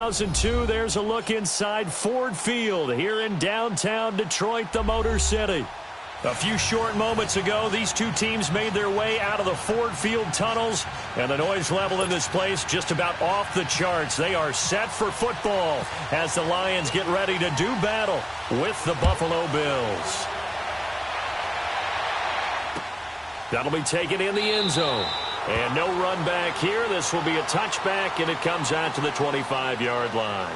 2002, there's a look inside Ford Field here in downtown Detroit, the Motor City. A few short moments ago, these two teams made their way out of the Ford Field tunnels, and the noise level in this place just about off the charts. They are set for football as the Lions get ready to do battle with the Buffalo Bills. That'll be taken in the end zone. And no run back here. This will be a touchback, and it comes out to the 25-yard line.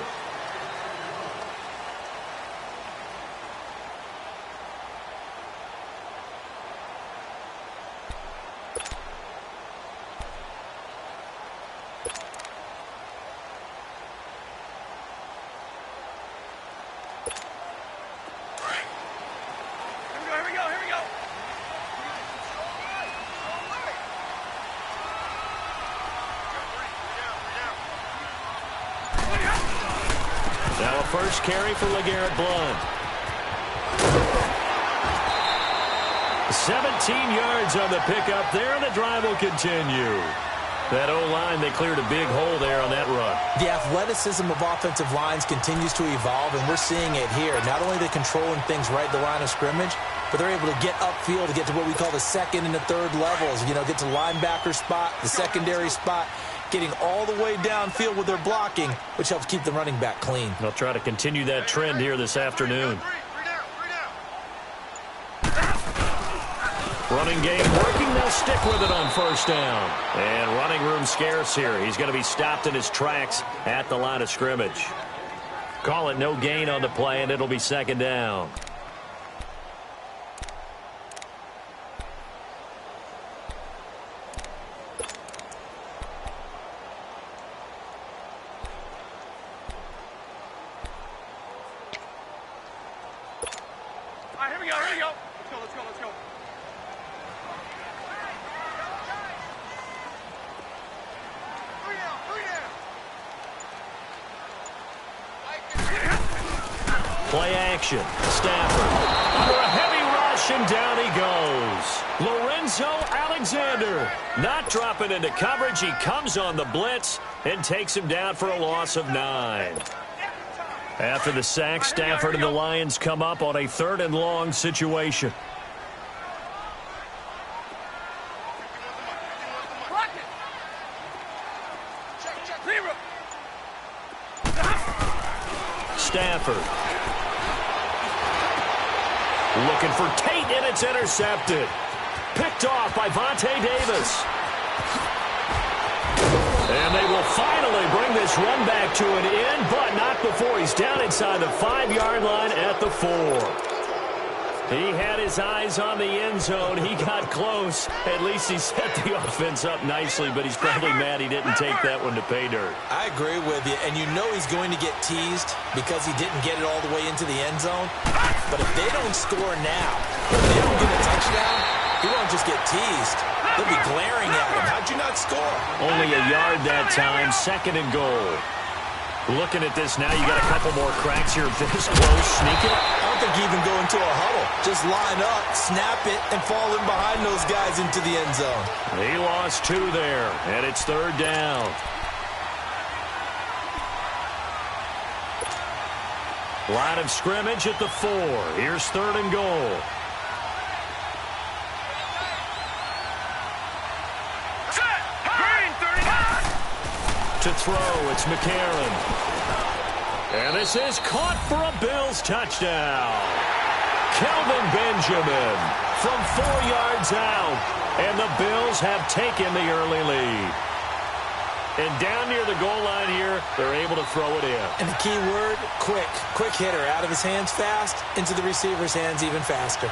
Now a first carry for LeGarrette Blount. 17 yards on the pickup there, and the drive will continue. That O-line, they cleared a big hole there on that run. The athleticism of offensive lines continues to evolve, and we're seeing it here. Not only are they controlling things right at the line of scrimmage, but they're able to get upfield to get to what we call the second and the third levels. You know, get to linebacker spot, the secondary spot, getting all the way downfield with their blocking, which helps keep the running back clean. They'll try to continue that trend here this afternoon. Running game working. They'll stick with it on first down. And running room scarce here. He's going to be stopped in his tracks at the line of scrimmage. Call it no gain on the play, and it'll be second down. Play action. Stafford under a heavy rush, and down he goes. Lorenzo Alexander not dropping into coverage. He comes on the blitz and takes him down for a loss of 9. After the sack, Stafford and the Lions come up on a 3rd and long situation. Stafford. Looking for Tate, and it's intercepted. Picked off by Vontae Davis. And they will finally bring this run back to an end, but not before he's down inside the 5-yard line at the 4. He had his eyes on the end zone. He got close. At least he set the offense up nicely, but he's probably mad he didn't take that one to pay dirt. I agree with you, and you know he's going to get teased because he didn't get it all the way into the end zone. But if they don't score now, if they don't get a touchdown, he won't just get teased. They'll be glaring at him. How'd you not score? Only a yard that time, 2nd and goal. Looking at this now, you got a couple more cracks here. This close, sneak it. I don't think you even go into a huddle. Just line up, snap it, and fall in behind those guys into the end zone. He lost 2 there, and it's 3rd down. Line of scrimmage at the 4. Here's 3rd and goal. To throw, it's McCarron. And this is caught for a Bills touchdown. Kelvin Benjamin from 4 yards out. And the Bills have taken the early lead. And down near the goal line here, they're able to throw it in. And the key word, quick. Quick hitter. Out of his hands fast, into the receiver's hands even faster.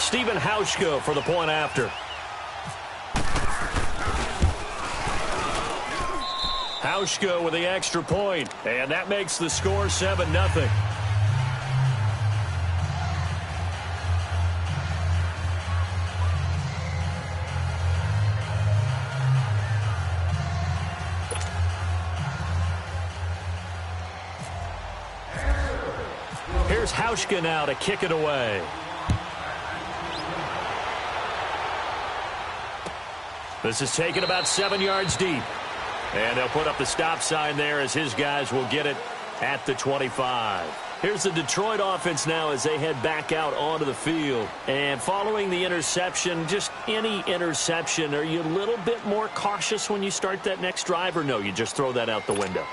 Stephen Hauschka for the point after. Hauschka with the extra point, and that makes the score 7-0. Here's Hauschka now to kick it away. This is taken about 7 yards deep. And they'll put up the stop sign there as his guys will get it at the 25. Here's the Detroit offense now as they head back out onto the field. And following the interception, just any interception, are you a little bit more cautious when you start that next drive, or no, you just throw that out the window?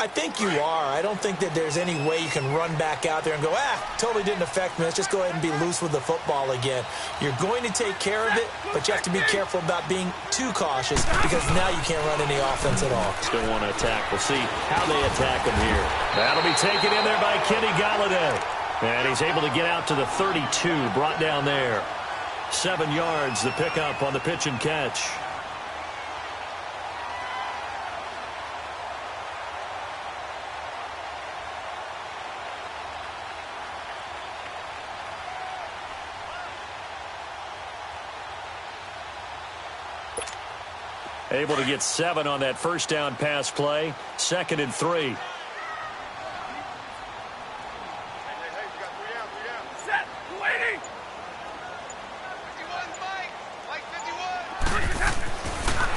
I think you are. I don't think that there's any way you can run back out there and go, totally didn't affect me. Let's just go ahead and be loose with the football again. You're going to take care of it, but you have to be careful about being too cautious because now you can't run any offense at all. Still want to attack. We'll see how they attack him here. That'll be taken in there by Kenny Galladay. And he's able to get out to the 32, brought down there. 7 yards, the pickup on the pitch and catch. Able to get 7 on that first down pass play. 2nd and 3. Set. Waiting.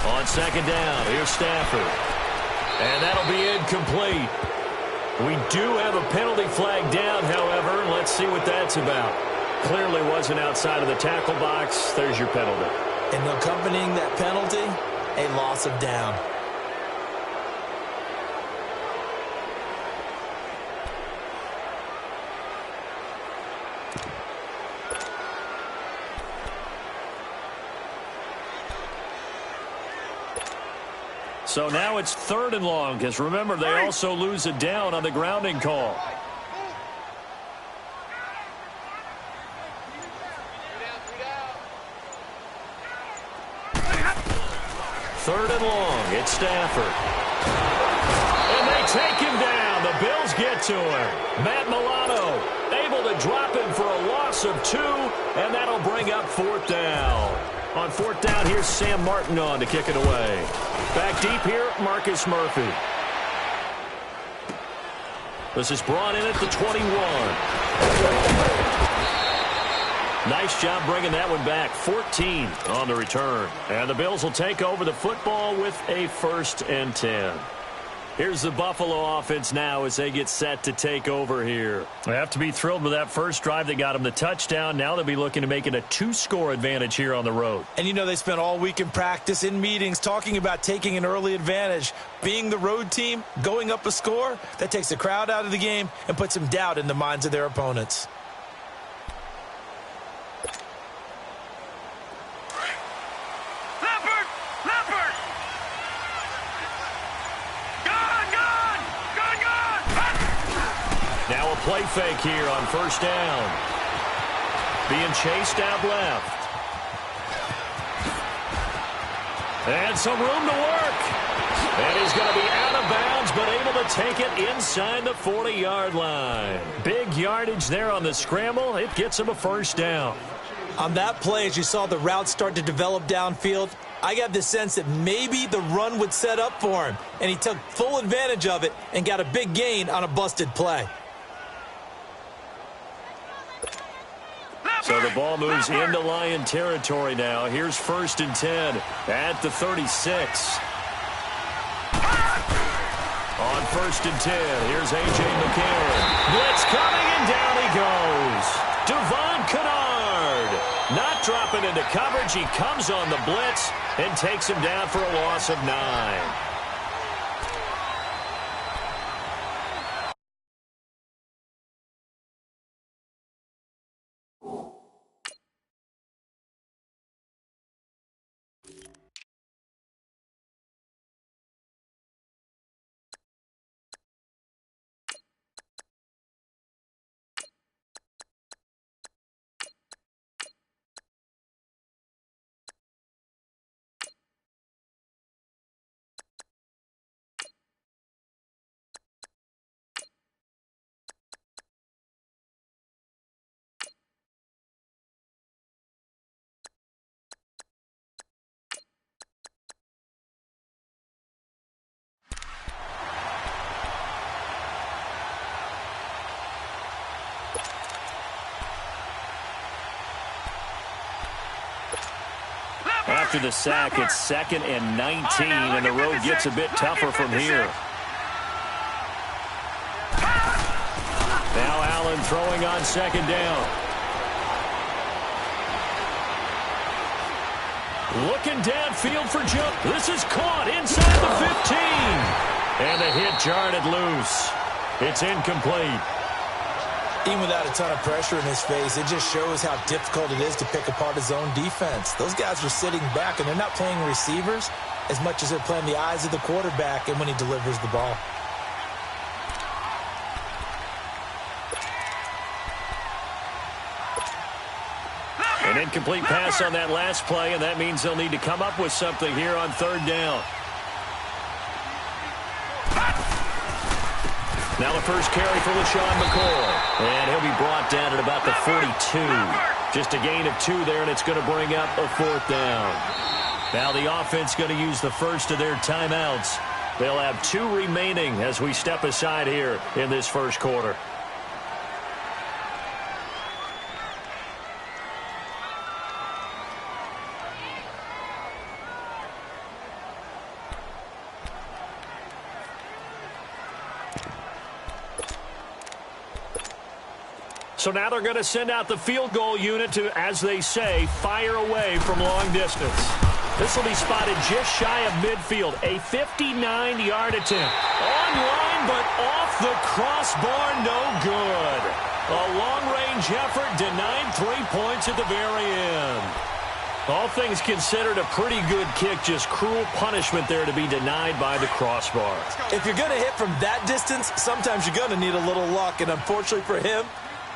On 2nd down, here's Stafford. And that'll be incomplete. We do have a penalty flag down, however. Let's see what that's about. Clearly wasn't outside of the tackle box. There's your penalty. And accompanying that penalty, a loss of down. So now it's 3rd and long, because remember, they also lose a down on the grounding call. 3rd and long. It's Stafford. And they take him down. The Bills get to him. Matt Milano able to drop him for a loss of 2, and that'll bring up 4th down. On 4th down, here's Sam Martin on to kick it away. Back deep here, Marcus Murphy. This is brought in at the 21. Nice job bringing that one back. 14 on the return. And the Bills will take over the football with a 1st and 10. Here's the Buffalo offense now as they get set to take over here. They have to be thrilled with that first drive. They got them the touchdown. Now they'll be looking to make it a 2-score advantage here on the road. And you know they spent all week in practice, in meetings, talking about taking an early advantage. Being the road team, going up a score, that takes the crowd out of the game and puts some doubt in the minds of their opponents. Now a play fake here on 1st down. Being chased out left. And some room to work. And he's going to be out of bounds, but able to take it inside the 40-yard line. Big yardage there on the scramble. It gets him a 1st down. On that play, as you saw the route start to develop downfield, I got the sense that maybe the run would set up for him. And he took full advantage of it and got a big gain on a busted play. So the ball moves into Lion territory now. Here's 1st and 10 at the 36. On 1st and 10, here's A.J. McCarron. Blitz coming, and down he goes. Devon Kennard not dropping into coverage. He comes on the blitz and takes him down for a loss of 9. after the sack. It's 2nd and 19, and the road gets a bit tougher from here. Now Allen throwing on 2nd down. Looking downfield for jump. This is caught inside the 15. And the hit jarred it loose. It's incomplete. Even without a ton of pressure in his face, it just shows how difficult it is to pick apart his own defense. Those guys are sitting back, and they're not playing receivers as much as they're playing the eyes of the quarterback and when he delivers the ball. An incomplete pass on that last play, and that means they'll need to come up with something here on 3rd down. Now the first carry for LaShawn McCoy. And he'll be brought down at about the 42. Just a gain of 2 there, and it's going to bring up a 4th down. Now the offense going to use the first of their timeouts. They'll have 2 remaining as we step aside here in this first quarter. So now they're going to send out the field goal unit to, as they say, fire away from long distance. This will be spotted just shy of midfield. A 59-yard attempt. On line, but off the crossbar, no good. A long-range effort denied 3 points at the very end. All things considered, a pretty good kick. Just cruel punishment there to be denied by the crossbar. If you're going to hit from that distance, sometimes you're going to need a little luck. And unfortunately for him,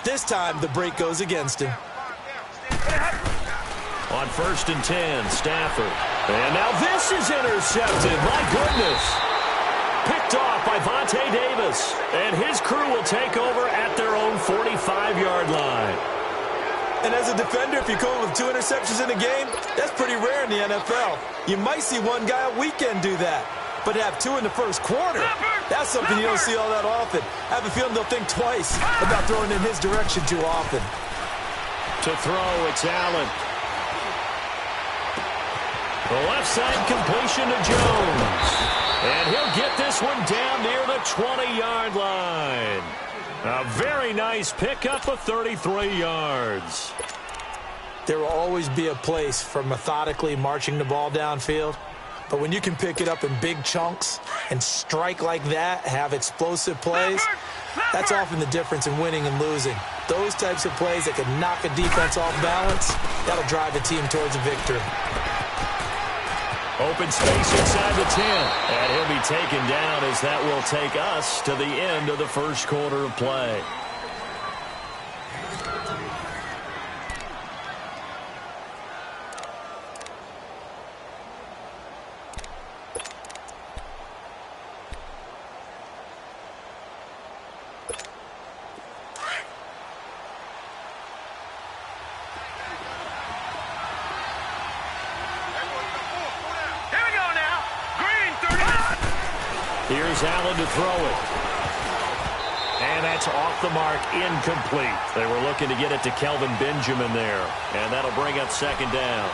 this time the break goes against him. On 1st and 10, Stafford. And now this is intercepted. My goodness. Picked off by Vontae Davis. And his crew will take over at their own 45-yard line. And as a defender, if you come with 2 interceptions in a game, that's pretty rare in the NFL. You might see one guy a weekend do that. But to have 2 in the first quarter, that's something you don't see all that often. I have a feeling they'll think twice about throwing in his direction too often. To throw, it's Allen. The left side completion to Jones. And he'll get this one down near the 20-yard line. A very nice pickup of 33 yards. There will always be a place for methodically marching the ball downfield. But when you can pick it up in big chunks and strike like that, have explosive plays, that's often the difference in winning and losing. Those types of plays that can knock a defense off balance, that'll drive a team towards a victory. Open space inside the 10. And he'll be taken down as that will take us to the end of the first quarter of play. Here's Allen to throw it. And that's off the mark, incomplete. They were looking to get it to Kelvin Benjamin there. And that'll bring up 2nd down.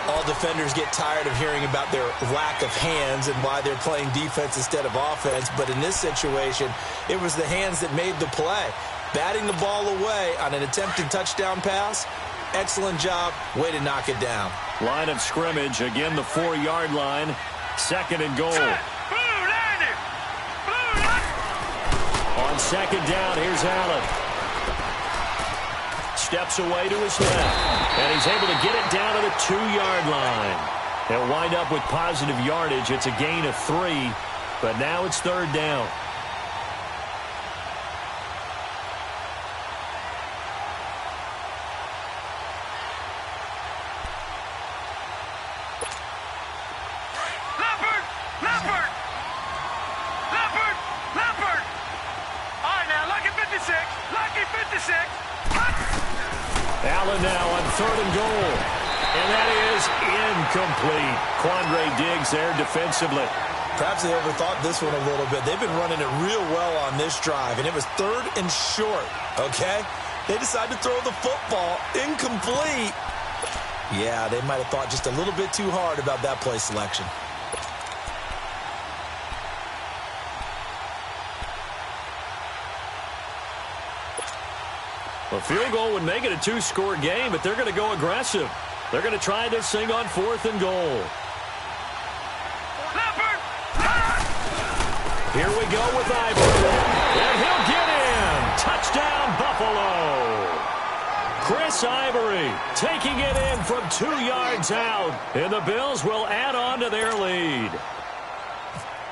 All defenders get tired of hearing about their lack of hands and why they're playing defense instead of offense. But in this situation, it was the hands that made the play. Batting the ball away on an attempted touchdown pass. Excellent job. Way to knock it down. Line of scrimmage, again the 4-yard line. 2nd and goal. On 2nd down, here's Allen. Steps away to his left. And he's able to get it down to the 2-yard line. They'll wind up with positive yardage. It's a gain of 3, but now it's 3rd down. Allen now on 3rd and goal. And that is incomplete. Quandre Diggs there defensively. Perhaps they overthought this one a little bit. They've been running it real well on this drive, and it was 3rd and short, okay? They decided to throw the football incomplete. Yeah, they might have thought just a little bit too hard about that play selection. A field goal would make it a two-score game, but they're going to go aggressive. They're going to try this thing on 4th and goal. Here we go with Ivory. And he'll get in. Touchdown, Buffalo. Chris Ivory taking it in from 2 yards out. And the Bills will add on to their lead.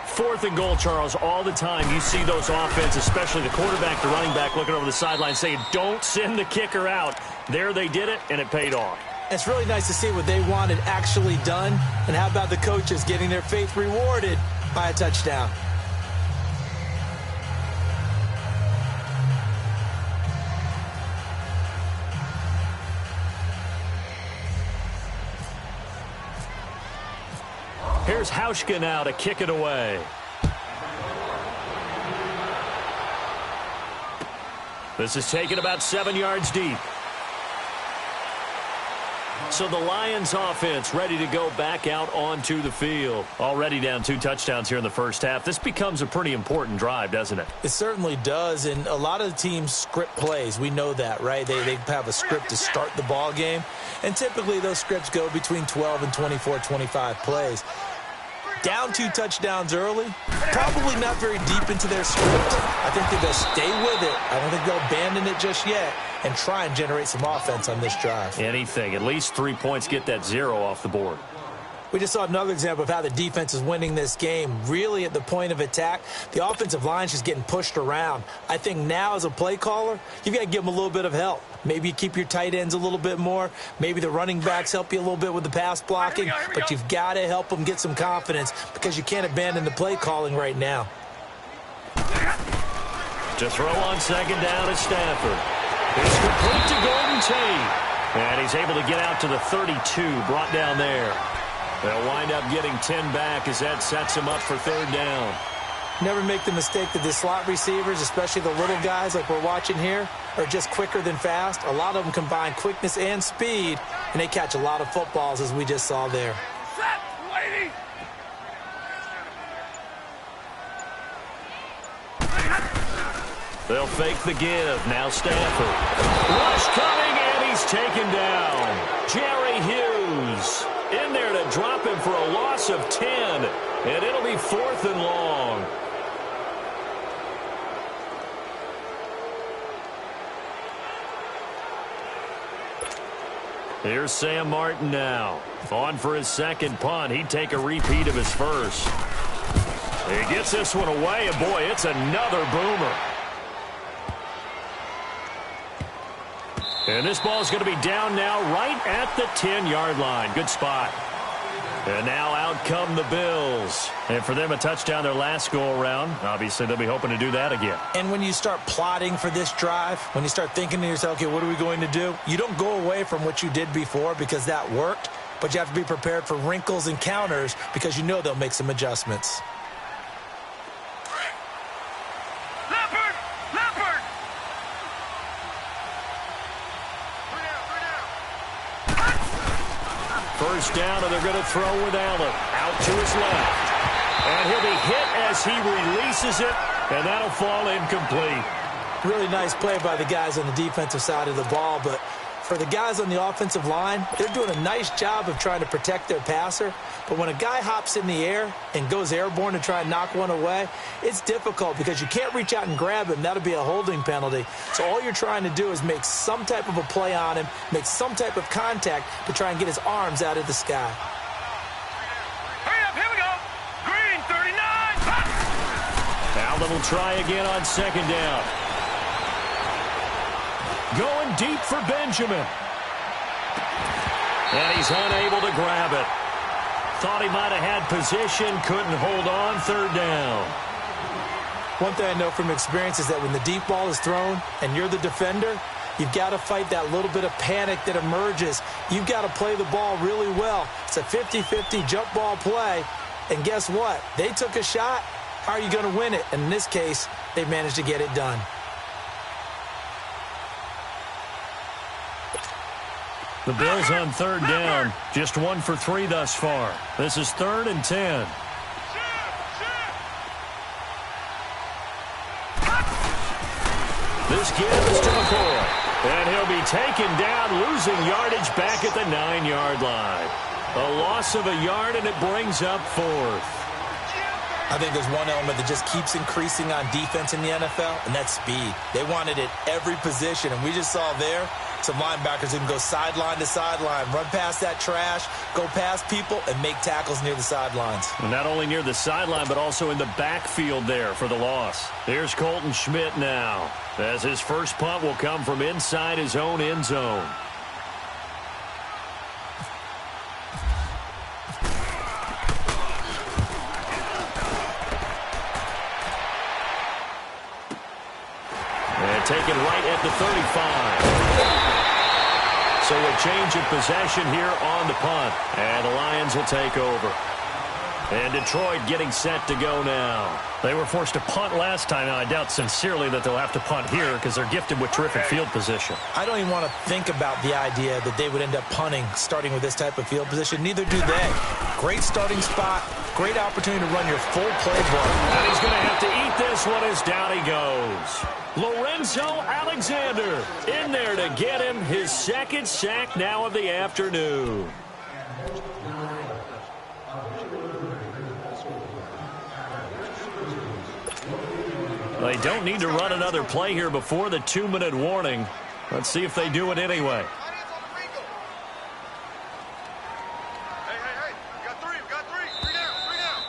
4th and goal, Charles, all the time you see those offenses, especially the quarterback, the running back, looking over the sideline saying, don't send the kicker out. There they did it, and it paid off. It's really nice to see what they wanted actually done. And how about the coaches getting their faith rewarded by a touchdown? Here's Hauschka now to kick it away. This is taken about 7 yards deep. So the Lions offense ready to go back out onto the field. Already down 2 touchdowns here in the first half. This becomes a pretty important drive, doesn't it? It certainly does, and a lot of the teams script plays. We know that, right? They have a script to start the ball game, and typically those scripts go between 12 and 24, 25 plays. Down 2 touchdowns early, probably not very deep into their script. I think they're going to stay with it. I don't think they'll abandon it just yet and try and generate some offense on this drive. Anything. At least 3 points, get that 0 off the board. We just saw another example of how the defense is winning this game. Really at the point of attack, the offensive line's just getting pushed around. I think now as a play caller, you've got to give them a little bit of help. Maybe you keep your tight ends a little bit more. Maybe the running backs help you a little bit with the pass blocking. But you've got to help them get some confidence because you can't abandon the play calling right now. To throw on 2nd down is Stafford. It's complete to Golden Tate. And he's able to get out to the 32, brought down there. They'll wind up getting 10 back as that sets him up for 3rd down. Never make the mistake that the slot receivers, especially the little guys like we're watching here, are just quicker than fast. A lot of them combine quickness and speed, and they catch a lot of footballs, as we just saw there. Set, waiting. They'll fake the give. Now Stafford. Rush coming, and he's taken down. Jerry Hughes in there to drop him for a loss of 10, and it'll be 4th and long. Here's Sam Martin now. On for his 2nd punt. He'd take a repeat of his first. He gets this one away, and boy, it's another boomer. And this ball is going to be down now right at the 10-yard line. Good spot. And now out come the Bills. And for them, a touchdown their last go-around. Obviously, they'll be hoping to do that again. And when you start plotting for this drive, when you start thinking to yourself, okay, what are we going to do? You don't go away from what you did before because that worked, but you have to be prepared for wrinkles and counters because you know they'll make some adjustments. First down, and they're going to throw with Allen. Out to his left. And he'll be hit as he releases it, and that'll fall incomplete. Really nice play by the guys on the defensive side of the ball, but for the guys on the offensive line, they're doing a nice job of trying to protect their passer. But when a guy hops in the air and goes airborne to try and knock one away, it's difficult because you can't reach out and grab him. That'll be a holding penalty. So all you're trying to do is make some type of a play on him, make some type of contact to try and get his arms out of the sky. Hurry up, here we go. Green, 39. Allen will try again on 2nd down. Going deep for Benjamin. And he's unable to grab it. Thought he might have had position, couldn't hold on. 3rd down. One thing I know from experience is that when the deep ball is thrown and you're the defender, you've got to fight that little bit of panic that emerges. You've got to play the ball really well. It's a 50-50 jump ball play. And guess what? They took a shot. How are you going to win it? And in this case, they managed to get it done. The Bills on third down. Just 1 for 3 thus far. This is 3rd and 10. This give is to McCoy. And he'll be taken down, losing yardage back at the 9-yard line. A loss of a yard, and it brings up 4th. I think there's one element that just keeps increasing on defense in the NFL, and that's speed. They want it at every position, and we just saw there some linebackers who can go sideline to sideline, run past that trash, go past people, and make tackles near the sidelines. And not only near the sideline, but also in the backfield there for the loss. Here's Colton Schmidt now, as his first punt will come from inside his own end zone. And taken right at the 35. So a change of possession here on the punt. And the Lions will take over. And Detroit getting set to go now. They were forced to punt last time. Now, I doubt sincerely that they'll have to punt here because they're gifted with terrific field position. I don't even want to think about the idea that they would end up punting starting with this type of field position. Neither do they. Great starting spot. Great opportunity to run your full playbook. And he's going to have to eat this one as down he goes. Lorenzo Alexander in there to get him his 2nd sack now of the afternoon. They don't need to run another play here before the 2-minute warning. Let's see if they do it anyway. Hey. We got 3. 3 down.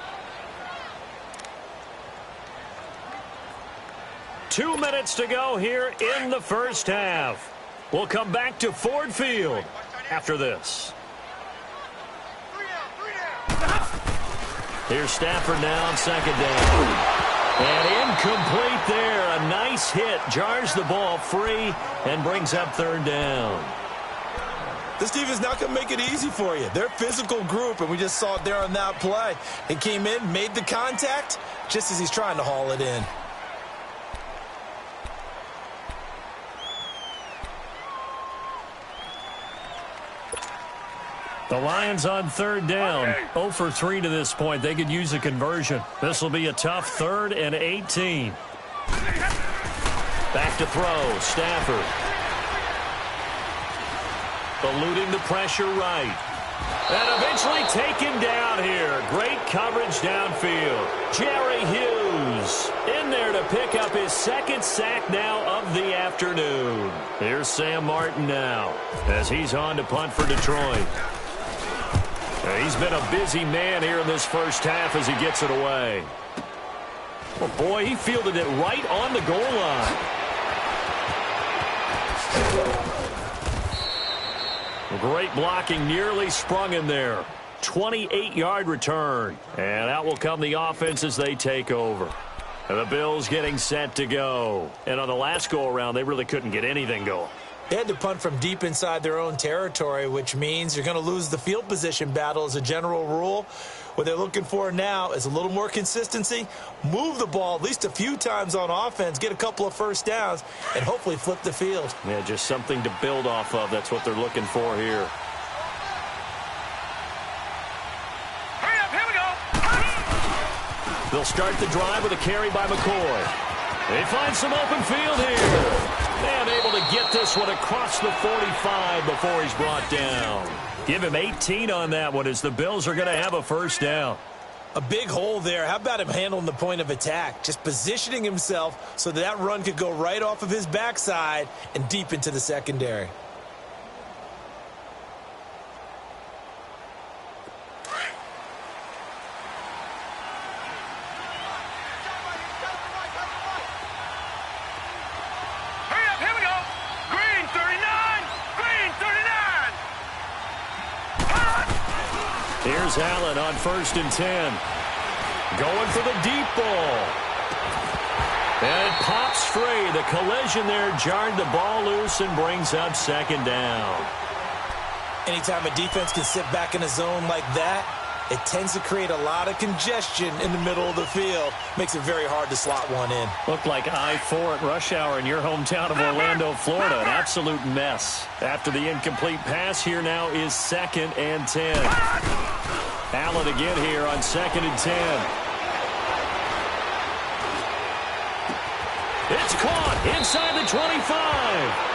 2 minutes to go here in the first half. We'll come back to Ford Field after this. 3 down. Here's Stafford now on 2nd down. And incomplete there. A nice hit. Jars the ball free and brings up 3rd down. This team is not going to make it easy for you. They're a physical group, and we just saw it there on that play. He came in, made the contact, just as he's trying to haul it in. The Lions on 3rd down. 0 for 3 to this point. They could use a conversion. This will be a tough 3rd and 18. Back to throw. Stafford. Eluding the pressure right. And eventually taken down here. Great coverage downfield. Jerry Hughes in there to pick up his 2nd sack now of the afternoon. Here's Sam Martin now as he's on to punt for Detroit. He's been a busy man here in this first half as he gets it away. Oh, boy, he fielded it right on the goal line. Great blocking, nearly sprung in there. 28-yard return. And out will come the offense as they take over. And the Bills getting set to go. And on the last go-around, they really couldn't get anything going. They had to punt from deep inside their own territory, which means you're going to lose the field position battle as a general rule. What they're looking for now is a little more consistency, move the ball at least a few times on offense, get a couple of first downs, and hopefully flip the field. Yeah, just something to build off of. That's what they're looking for here. Hurry up, here we go. They'll start the drive with a carry by McCoy. They find some open field here. And able to get this one across the 45 before he's brought down. Give him 18 on that one as the Bills are going to have a first down. A big hole there. How about him handling the point of attack? Just positioning himself so that run could go right off of his backside and deep into the secondary. Here's Allen on 1st and 10. Going for the deep ball. And it pops free. The collision there jarred the ball loose and brings up 2nd down. Anytime a defense can sit back in a zone like that, it tends to create a lot of congestion in the middle of the field. Makes it very hard to slot one in. Looked like I-4 at rush hour in your hometown of Orlando, Florida. An absolute mess. After the incomplete pass, here now is 2nd and 10. Allen again here on 2nd and 10. It's caught inside the 25.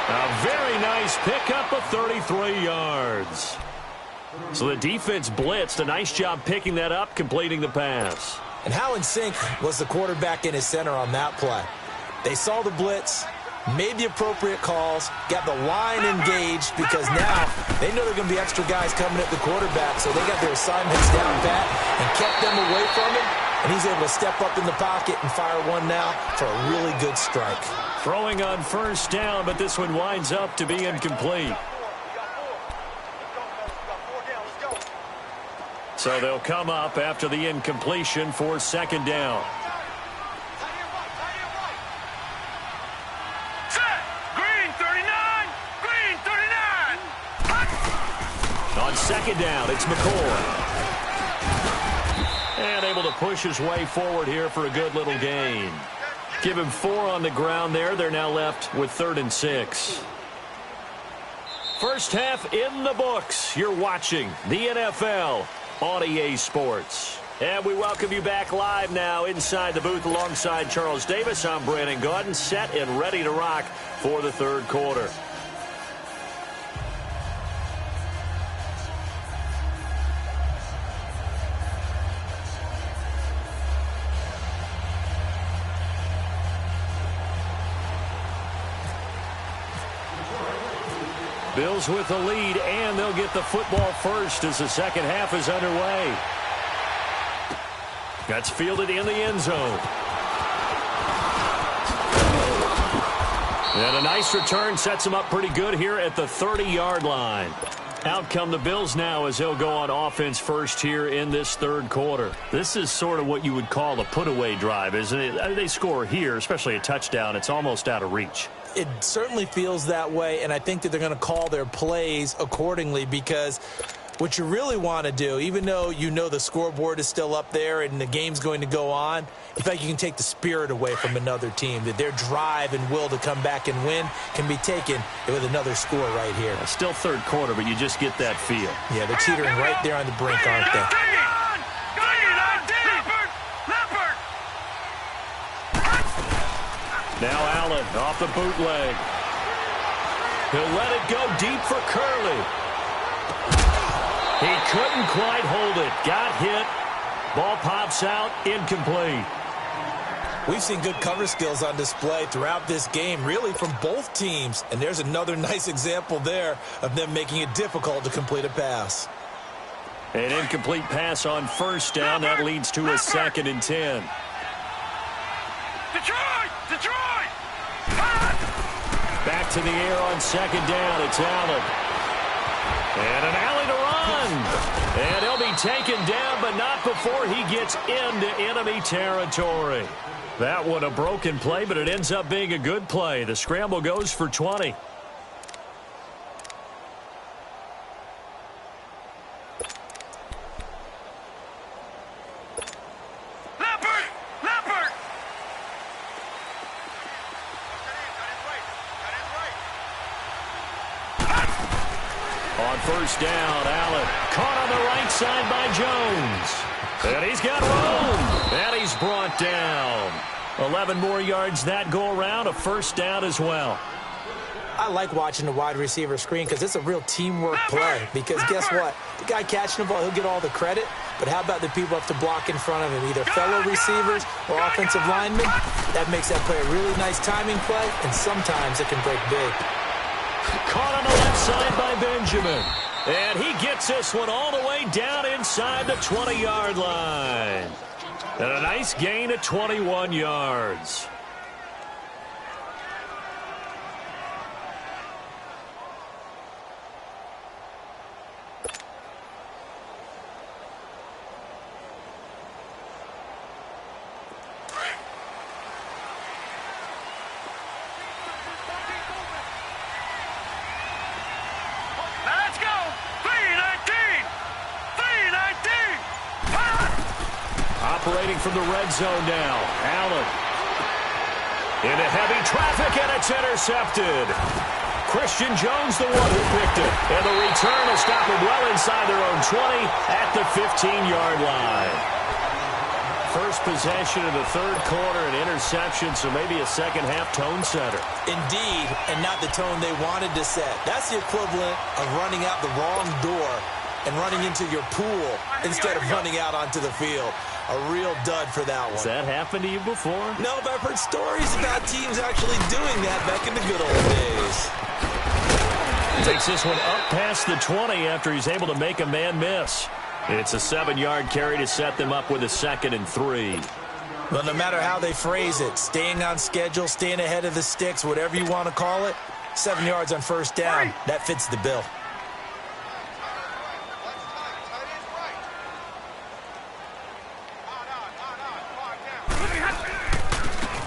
A very nice pickup of 33 yards. So the defense blitzed. A nice job picking that up, completing the pass. And how in sync was the quarterback in his center on that play? They saw the blitz, made the appropriate calls, got the line engaged, because now they know there are going to be extra guys coming at the quarterback, so they got their assignments down pat and kept them away from him, and he's able to step up in the pocket and fire one now for a really good strike. Throwing on 1st down, but this one winds up to be incomplete. So they'll come up after the incompletion for 2nd down. Set. Green 39. Green 39. On 2nd down, it's McCoy. And able to push his way forward here for a good little gain. Give him 4 on the ground there. They're now left with 3rd and 6. First half in the books. You're watching the NFL on EA Sports. And we welcome you back live now inside the booth alongside Charles Davis. I'm Brandon Gaudin, set and ready to rock for the 3rd quarter. Bills with the lead, and they'll get the football first as the 2nd half is underway. That's fielded in the end zone. And a nice return sets him up pretty good here at the 30-yard line. Out come the Bills now as they'll go on offense first here in this 3rd quarter. This is sort of what you would call a put-away drive, isn't it? They score here, especially a touchdown. It's almost out of reach. It certainly feels that way, and I think that they're going to call their plays accordingly, because what you really want to do, even though you know the scoreboard is still up there and the game's going to go on, in fact, you can take the spirit away from another team, that their drive and will to come back and win can be taken with another score right here. Still 3rd quarter, but you just get that feel. Yeah, they're teetering right there on the brink, aren't they? Now Allen off the bootleg. He'll let it go deep for Curley. He couldn't quite hold it. Got hit. Ball pops out. Incomplete. We've seen good cover skills on display throughout this game, really from both teams. And there's another nice example there of them making it difficult to complete a pass. An incomplete pass on 1st down. That leads to a 2nd and 10. Detroit! Detroit! Back to the air on 2nd down. It's Allen. And an alley to run. And he'll be taken down, but not before he gets into enemy territory. That one a broken play, but it ends up being a good play. The scramble goes for 20. On 1st down, Allen caught on the right side by Jones. And he's got room. And he's brought down. 11 more yards that go around. A 1st down as well. I like watching the wide receiver screen because it's a real teamwork play. Because guess what? The guy catching the ball, he'll get all the credit. But how about the people up to block in front of him, either fellow receivers or offensive linemen? That makes that play a really nice timing play, and sometimes it can break big. Caught on the left side by Benjamin. And he gets this one all the way down inside the 20-yard line. And a nice gain of 21 yards. Let's go! 319! 319! operating from the red zone now. Allen. Into heavy traffic, and it's intercepted. Christian Jones, the one who picked it. And the return will stop him well inside their own 20 at the 15-yard line. First possession of the third quarter, an interception, so maybe a second-half tone setter. Indeed, and not the tone they wanted to set. That's the equivalent of running out the wrong door and running into your pool instead of running out onto the field. A real dud for that one. Has that happened to you before? No, but I've heard stories about teams actually doing that back in the good old days. Takes this one up past the 20 after he's able to make a man miss. It's a 7-yard carry to set them up with a 2nd and 3. Well, no matter how they phrase it, staying on schedule, staying ahead of the sticks, whatever you want to call it, 7 yards on first down, that fits the bill.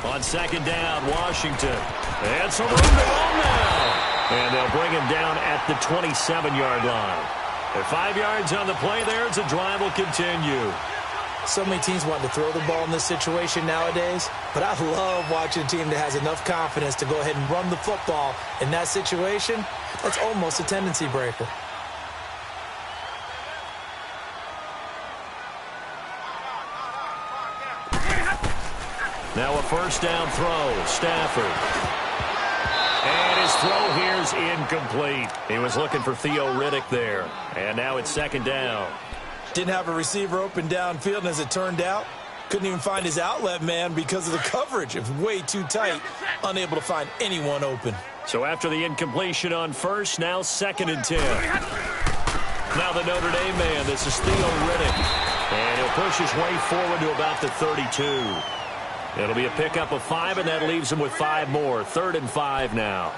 On 2nd down, Washington. And some room to run now. And they'll bring him down at the 27-yard line. At 5 yards on the play there, as the drive will continue. So many teams want to throw the ball in this situation nowadays, but I love watching a team that has enough confidence to go ahead and run the football in that situation. That's almost a tendency breaker. Now a first down throw, Stafford. And his throw here's incomplete. He was looking for Theo Riddick there. And now it's 2nd down. Didn't have a receiver open downfield, and as it turned out, couldn't even find his outlet man because of the coverage. It was way too tight, unable to find anyone open. So after the incompletion on first, now 2nd and 10. Now the Notre Dame man, this is Theo Riddick. And he'll push his way forward to about the 32. It'll be a pickup of 5, and that leaves him with 5 more. 3rd and 5 now.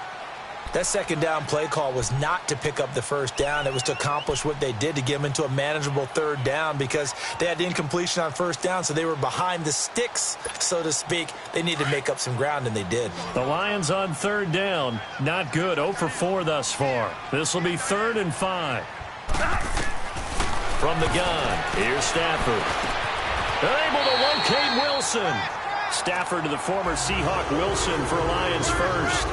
That 2nd down play call was not to pick up the first down. It was to accomplish what they did, to get them into a manageable 3rd down, because they had incompletion on first down, so they were behind the sticks, so to speak. They needed to make up some ground, and they did. The Lions on 3rd down. Not good. 0 for 4 thus far. This will be 3rd and 5. From the gun, here's Stafford. They're able to locate Wilson. Stafford to the former Seahawk Wilson for Lions first.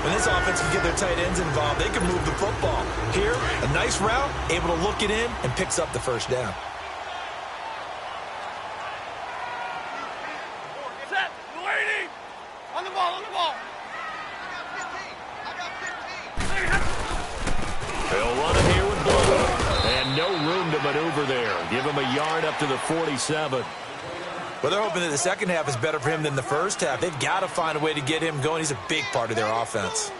When this offense can get their tight ends involved, they can move the football. Here, a nice route, able to look it in, and picks up the first down. Set. Waiting. On the ball. They'll run it here with Blue. And no room to maneuver there. Give him a yard up to the 47. Well, they're hoping that the second half is better for him than the first half. They've got to find a way to get him going. He's a big part of their offense.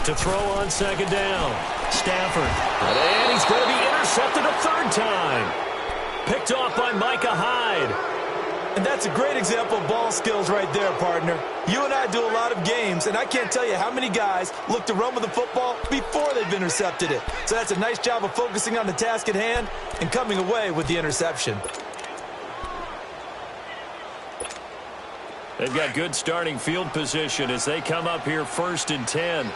To throw on 2nd down. Stafford. And he's going to be intercepted a 3rd time. Picked off by Micah Hyde. And that's a great example of ball skills right there, partner. You and I do a lot of games, and I can't tell you how many guys look to run with the football before they've intercepted it. So that's a nice job of focusing on the task at hand and coming away with the interception. They've got good starting field position as they come up here 1st and 10.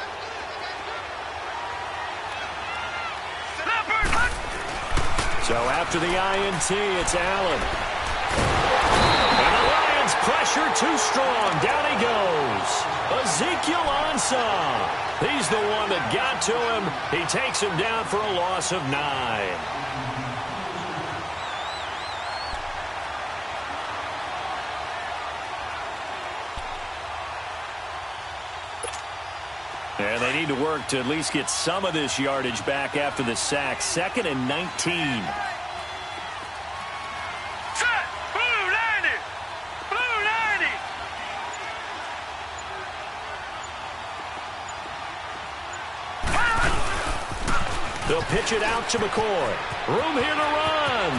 So after the INT, it's Allen. And the Lions pressure too strong. Down he goes. Ezekiel Ansah. He's the one that got to him. He takes him down for a loss of 9. And they need to work to at least get some of this yardage back after the sack. 2nd and 19. Set. Blue 90. Blue 90. They'll pitch it out to McCoy. Room here to run.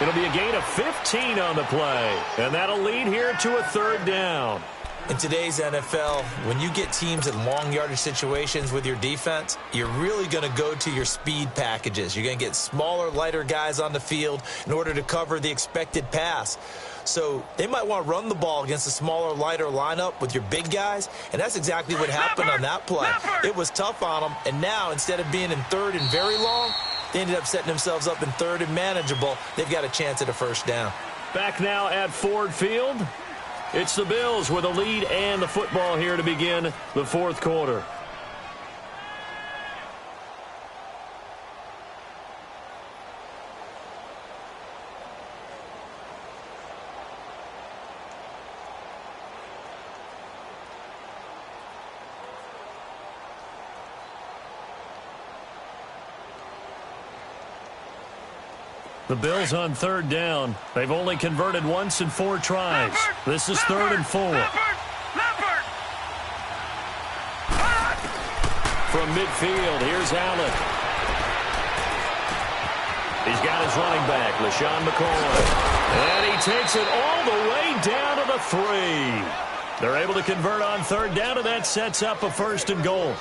It'll be a gain of 15 on the play, and that'll lead here to a third down. In today's NFL, when you get teams in long yardage situations with your defense, you're really going to go to your speed packages. You're going to get smaller, lighter guys on the field in order to cover the expected pass. So they might want to run the ball against a smaller, lighter lineup with your big guys, and that's exactly what happened on that play. It was tough on them, and now instead of being in third and very long, they ended up setting themselves up in third and manageable. They've got a chance at a first down. Back now at Ford Field. It's the Bills with a lead and the football here to begin the fourth quarter. The Bills on third down. They've only converted once in 4 tries. This is third and 4. From midfield, here's Allen. He's got his running back, LaShawn McCoy. And he takes it all the way down to the 3. They're able to convert on third down, and that sets up a first and goal.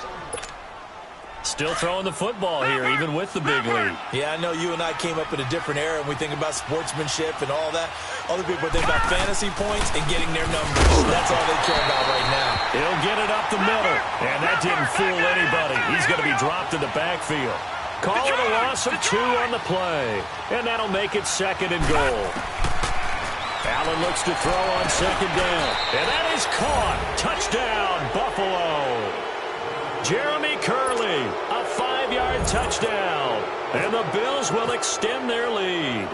Still throwing the football here, even with the big lead. Yeah, I know you and I came up in a different era, and we think about sportsmanship and all that. Other people think about fantasy points and getting their numbers. That's all they care about right now. He'll get it up the middle, and that didn't fool anybody. He's going to be dropped in the backfield. Call it a loss of 2 on the play, and that'll make it second and goal. Allen looks to throw on second down, and that is caught. Touchdown, Buffalo. Jeremy Curley, a 5-yard touchdown. And the Bills will extend their lead.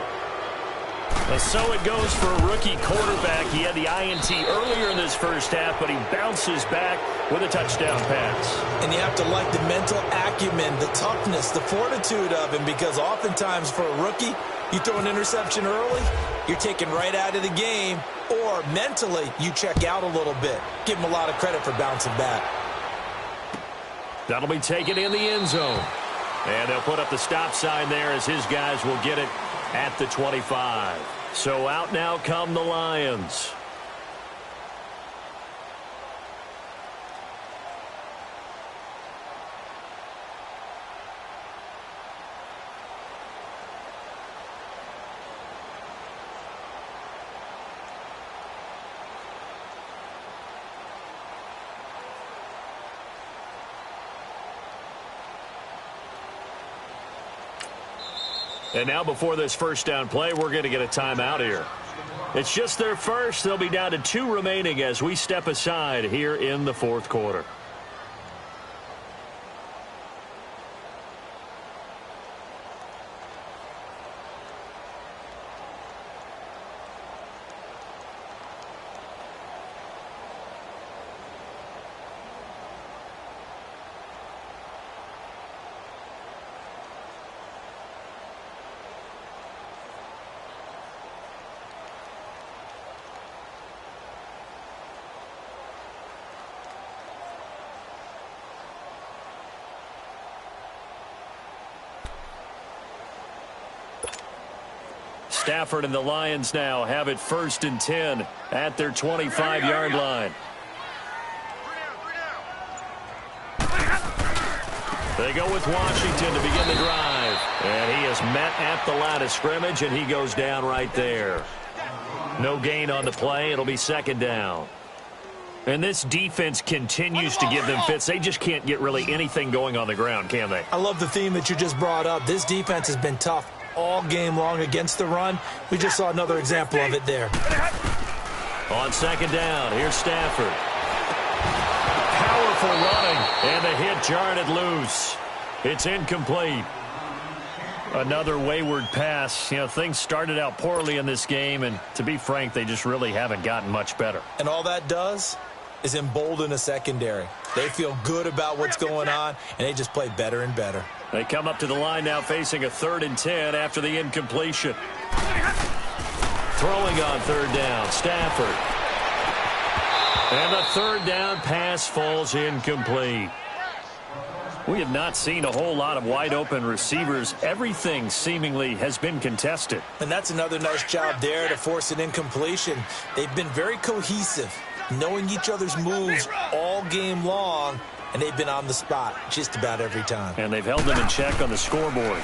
So it goes for a rookie quarterback. He had the INT earlier in this first half, but he bounces back with a touchdown pass. And you have to like the mental acumen, the toughness, the fortitude of him, because oftentimes for a rookie, you throw an interception early, you're taken right out of the game, or mentally you check out a little bit. Give him a lot of credit for bouncing back. That'll be taken in the end zone. And they'll put up the stop sign there as his guys will get it at the 25. So out now come the Lions. And now before this first down play, we're going to get a timeout here. It's just their first. They'll be down to 2 remaining as we step aside here in the fourth quarter. Stafford and the Lions now have it 1st and 10 at their 25-yard line. They go with Washington to begin the drive. And he is met at the line of scrimmage, and he goes down right there. No gain on the play. It'll be second down. And this defense continues to give them fits. They just can't get really anything going on the ground, can they? I love the theme that you just brought up. This defense has been tough all game long against the run. We just saw another example of it there. On second down, here's Stafford. Powerful running, and the hit jarred it loose. It's incomplete. Another wayward pass. You know, things started out poorly in this game, and to be frank, they just really haven't gotten much better. And all that does is embolden a secondary. They feel good about what's going on, and they just play better and better. They come up to the line now facing a 3rd and 10 after the incompletion. Throwing on third down, Stafford. And the third down pass falls incomplete. We have not seen a whole lot of wide-open receivers. Everything seemingly has been contested. And that's another nice job there to force an incompletion. They've been very cohesive, knowing each other's moves all game long, and they've been on the spot just about every time. And they've held them in check on the scoreboard.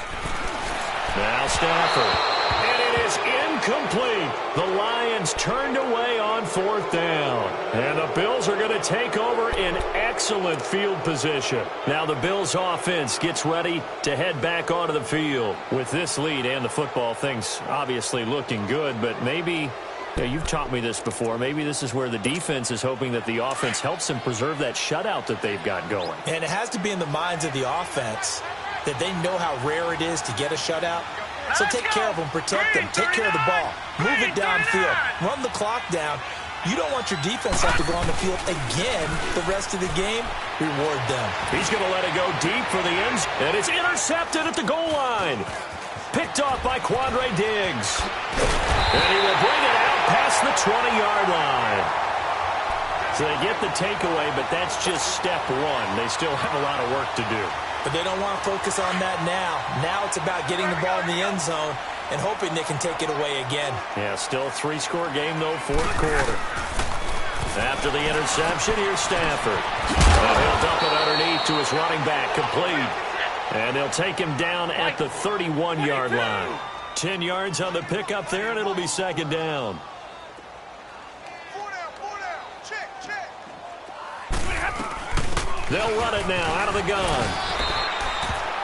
Now Stafford. And it is incomplete. The Lions turned away on 4th down. And the Bills are going to take over in excellent field position. Now the Bills offense gets ready to head back onto the field. With this lead and the football, things obviously looking good, but maybe... you've taught me this before. Maybe this is where the defense is hoping that the offense helps them preserve that shutout that they've got going. And it has to be in the minds of the offense that they know how rare it is to get a shutout. So take care of them, protect them, take care of the ball, move it downfield, run the clock down. You don't want your defense to have to go on the field again the rest of the game. Reward them. He's going to let it go deep for the ends, and it's intercepted at the goal line. Picked off by Quandre Diggs. And he will bring it out past the 20-yard line. So they get the takeaway, but that's just step one. They still have a lot of work to do. But they don't want to focus on that now. Now it's about getting the ball in the end zone and hoping they can take it away again. Yeah, still a 3-score game, though, 4th quarter. After the interception, here's Stafford. And he'll dump it underneath to his running back, complete. And they'll take him down at the 31-yard line. 10 yards on the pickup there, and it'll be 2nd down. 4 down. Check. They'll run it now out of the gun.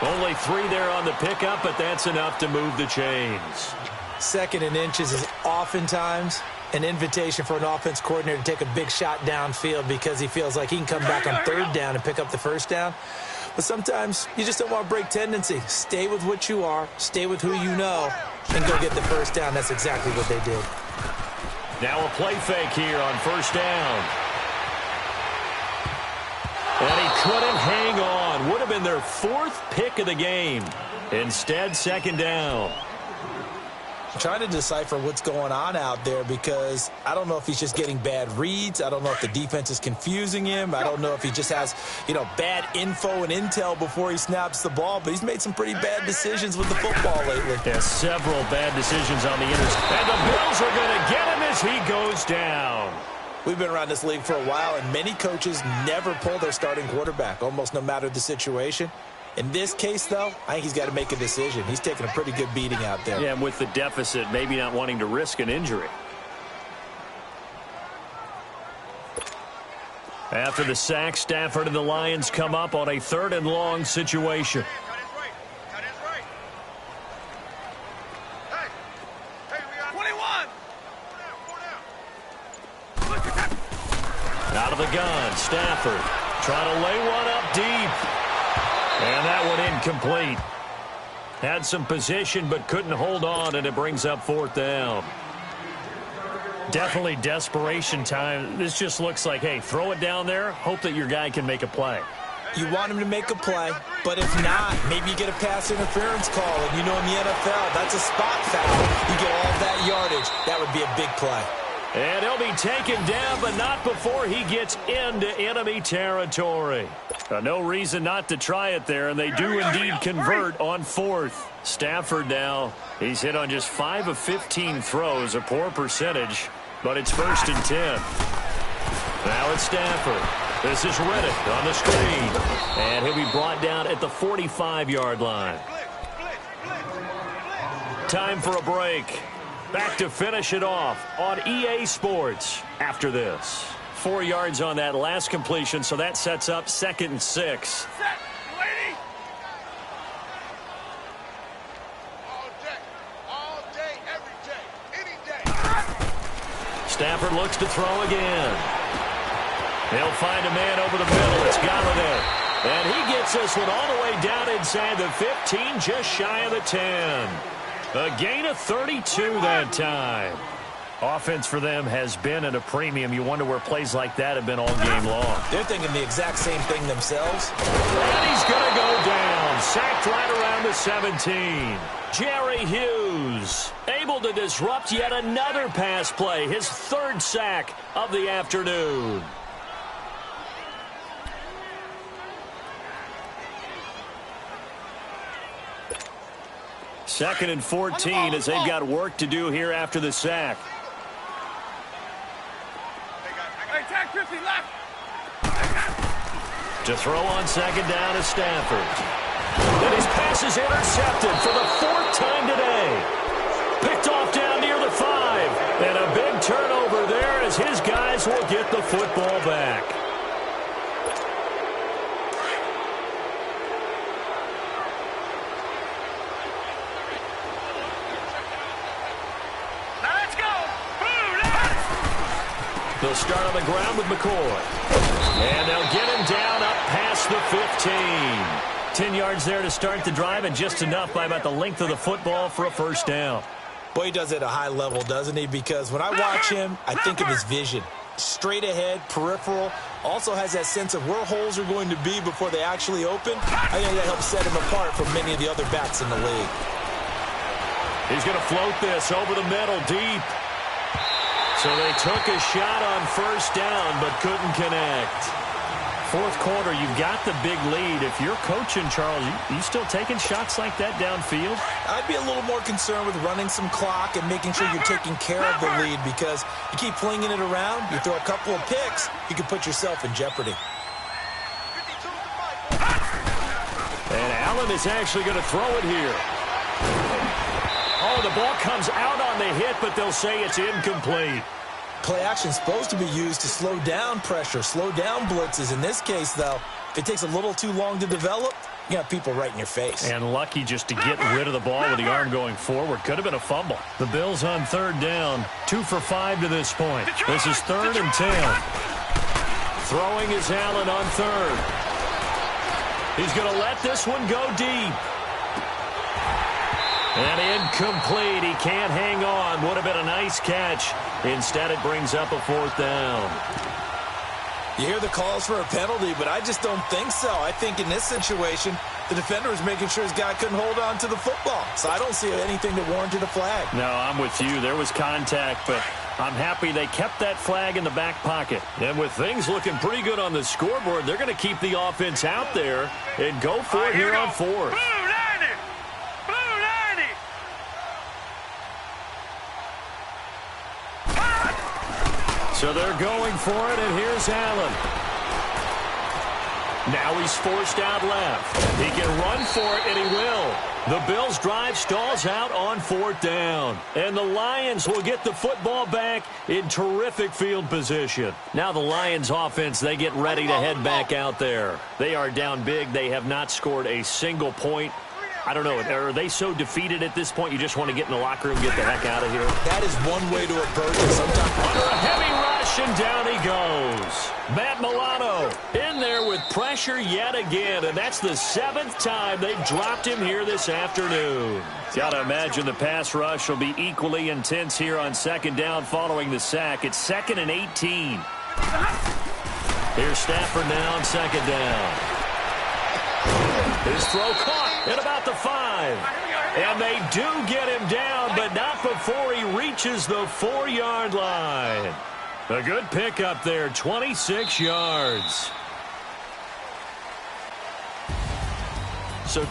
Only 3 there on the pickup, but that's enough to move the chains. 2nd and inches is oftentimes an invitation for an offense coordinator to take a big shot downfield because he feels like he can come back on 3rd down and pick up the 1st down. But sometimes you just don't want to break tendency. Stay with what you are, stay with who you know, and go get the 1st down. That's exactly what they did. Now a play fake here on 1st down. And he couldn't hang on. Would have been their 4th pick of the game. Instead, 2nd down. I'm trying to decipher what's going on out there because I don't know if he's just getting bad reads. I don't know if the defense is confusing him. I don't know if he just has, bad info and intel before he snaps the ball. But he's made some pretty bad decisions with the football lately. Yeah, several bad decisions on the interception. And the Bills are going to get him as he goes down. We've been around this league for a while, and many coaches never pull their starting quarterback, almost no matter the situation. In this case, though, I think he's got to make a decision. He's taking a pretty good beating out there. Yeah, and with the deficit, maybe not wanting to risk an injury. After the sack, Stafford and the Lions come up on a 3rd and long situation. Cut his right. Hey, we got 21. 4 down. Out of the gun, Stafford trying to lay one up deep. And that one incomplete. Had some position but couldn't hold on, and it brings up 4th down. Definitely desperation time. This just looks like, hey, throw it down there, hope that your guy can make a play. You want him to make a play, but if not, maybe you get a pass interference call. And in the NFL, that's a spot foul. You get all that yardage. That would be a big play. And he'll be taken down, but not before he gets into enemy territory. No reason not to try it there, and they do indeed convert on 4th. Stafford now, he's hit on just 5 of 15 throws, a poor percentage, but it's 1st and 10. Now it's Stafford. This is Reddick on the screen, and he'll be brought down at the 45-yard line. Time for a break. Back to finish it off on EA Sports after this. 4 yards on that last completion, so that sets up 2nd and 6. Set. You ready? All day, every day, any day. Stafford looks to throw again. He'll find a man over the middle. It's Galladay. And he gets this one all the way down inside the 15, just shy of the 10. A gain of 32 that time. Offense for them has been at a premium. You wonder where plays like that have been all game long. They're thinking the exact same thing themselves. And he's going to go down. Sacked right around the 17. Jerry Hughes able to disrupt yet another pass play. His 3rd sack of the afternoon. 2nd and 14 as they've got work to do here after the sack. Hey, tag 50 left. To throw on 2nd down is Stafford. And his pass is intercepted for the 4th time today. Picked off down near the 5. And a big turnover there as his guys will get the football back. Now let's go. They'll start on the ground with McCoy. And they'll get him down up past the 15. 10 yards there to start the drive, and just enough by about the length of the football for a first down. Boy, he does it at a high level, doesn't he? Because when I watch him, I think of his vision. Straight ahead, peripheral. Also has that sense of where holes are going to be before they actually open. I think that helps set him apart from many of the other backs in the league. He's going to float this over the middle, deep. So they took a shot on first down, but couldn't connect. 4th quarter, you've got the big lead. If you're coaching, Charles, you still taking shots like that downfield? I'd be a little more concerned with running some clock and making sure you're taking care of the lead, because you keep flinging it around, you throw a couple of picks, you can put yourself in jeopardy. And Allen is actually going to throw it here. Oh, the ball comes out on the hit, but they'll say it's incomplete. Play action is supposed to be used to slow down pressure, slow down blitzes. In this case, though, if it takes a little too long to develop, you got people right in your face. And lucky just to get rid of the ball with the arm going forward. Could have been a fumble. The Bills on 3rd down. 2 for 5 to this point. This is 3rd and 10. Throwing is Allen on 3rd. He's going to let this one go deep. And incomplete. He can't hang on. Would have been a nice catch. Instead, it brings up a 4th down. You hear the calls for a penalty, but I just don't think so. I think in this situation, the defender was making sure his guy couldn't hold on to the football. So I don't see anything that warranted a flag. No, I'm with you. There was contact, but I'm happy they kept that flag in the back pocket. And with things looking pretty good on the scoreboard, they're going to keep the offense out there and go for it here on 4th. So they're going for it, and here's Allen. Now he's forced out left. He can run for it, and he will. The Bills' drive stalls out on 4th down. And the Lions will get the football back in terrific field position. Now the Lions' offense, they get ready to head back out there. They are down big. They have not scored a single point. I don't know. Are they so defeated at this point you just want to get in the locker room and get the heck out of here? That is one way to approach it. Sometimes under a heavy rush, and down he goes. Matt Milano in there with pressure yet again, and that's the 7th time they've dropped him here this afternoon. Got to imagine the pass rush will be equally intense here on 2nd down following the sack. It's 2nd and 18. Here's Stafford now on 2nd down. His throw caught at about the 5. And they do get him down, but not before he reaches the 4-yard line. A good pickup there, 26 yards. So